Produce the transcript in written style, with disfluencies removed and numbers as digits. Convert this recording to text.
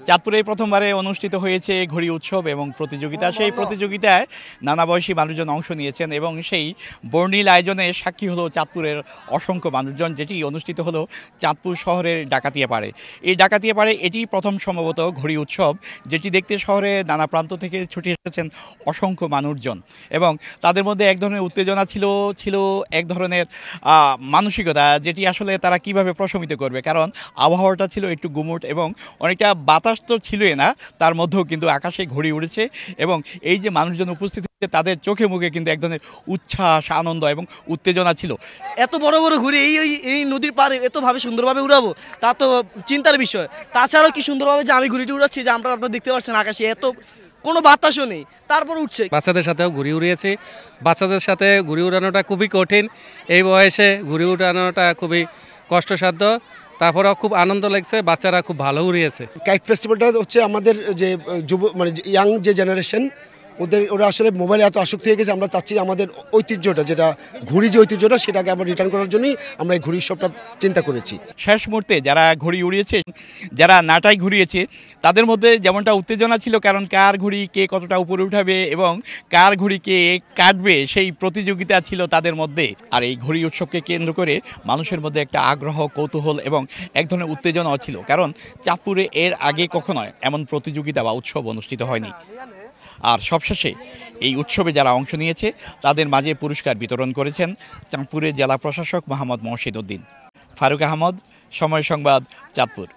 চাঁদপুরে প্রথমবারে অনুষ্ঠিত হয়েছে ঘুড়ি উৎসব এবং প্রতিযোগিতা। সেই প্রতিযোগিতায় নানা বয়সী মানুষজন অংশ নিয়েছেন এবং সেই বর্ণিল আয়োজনে সাক্ষী হলো চাঁদপুরের অসংখ্য মানুষজন, যেটি অনুষ্ঠিত হলো চাঁদপুর শহরের ডাকাতিয়াপাড়ে। এই ডাকাতিয়াপাড়ে এটি প্রথম সম্ভবত ঘুড়ি উৎসব, যেটি দেখতে শহরে নানা প্রান্ত থেকে ছুটে এসেছেন অসংখ্য মানুষজন এবং তাদের মধ্যে এক ধরনের উত্তেজনা ছিল এক ধরনের মানসিকতা, যেটি আসলে তারা কিভাবে প্রশমিত করবে, কারণ আবহাওয়াটা ছিল একটু গুমোট এবং অনেকটা বাতাস তো ছিলই না, তার মধ্যেও কিন্তু আকাশে ঘুড়ি উড়েছে এবং এই যে মানুষজন উপস্থিত হয়েছে তাদের চোখে মুখে কিন্তু এক ধরনের উচ্ছ্বাস, আনন্দ এবং উত্তেজনা ছিল। এত বড় বড় ঘুড়ি এই নদীর পাড়ে এতভাবে সুন্দরভাবে উড়াবো তা তো চিন্তার বিষয়। তাছাড়াও কি সুন্দরভাবে যে আমি ঘুড়িটি উড়াচ্ছি, যে আপনারা দেখতে পাচ্ছেন আকাশে এত কোনো বাতাসও নেই, তারপর উঠছে। বাচ্চাদের সাথেও ঘুড়ি উড়িয়েছি। বাচ্চাদের সাথে ঘুড়ি উড়ানোটা খুবই কঠিন, এই বয়সে ঘুড়ি উড়ানোটা খুবই কষ্টসাধ্য, তারপরেও খুব আনন্দ লাগছে, বাচ্চারা খুব ভালো উড়িয়েছে। কাইট ফেস্টিভ্যালটা হচ্ছে আমাদের যে মানে ইয়াং যে জেনারেশন, ওরা আসলে মোবাইলে এত আসক্তি হয়ে গেছে। আমরা চাচ্ছি আমাদের ঐতিহ্যটা, যেটা ঘুড়ি যে ঐতিহ্যটা, সেটাকে আবার রিটার্ন করার জন্যই আমরা এই ঘুড়ি উৎসবটা চিন্তা করেছি। শেষ মুহূর্তে যারা ঘুড়ি উড়িয়েছে, যারা নাটাই ঘুরিয়েছে, তাদের মধ্যে যেমনটা উত্তেজনা ছিল, কারণ কার ঘুড়ি কে কতটা উপরে উঠাবে এবং কার ঘুড়ি কে কাটবে সেই প্রতিযোগিতা ছিল তাদের মধ্যে। আর এই ঘুড়ি উৎসবকে কেন্দ্র করে মানুষের মধ্যে একটা আগ্রহ, কৌতূহল এবং এক ধরনের উত্তেজনাও ছিল, কারণ চাঁদপুরে এর আগে কখনো এমন প্রতিযোগিতা বা উৎসব অনুষ্ঠিত হয়নি। আর সবশেষে এই উৎসবে যারা অংশ নিয়েছে তাদের মাঝে পুরস্কার বিতরণ করেছেন চাঁদপুরের জেলা প্রশাসক মোহাম্মদ মহসিন উদ্দিন। ফারুক আহমদ, সময় সংবাদ, চাঁদপুর।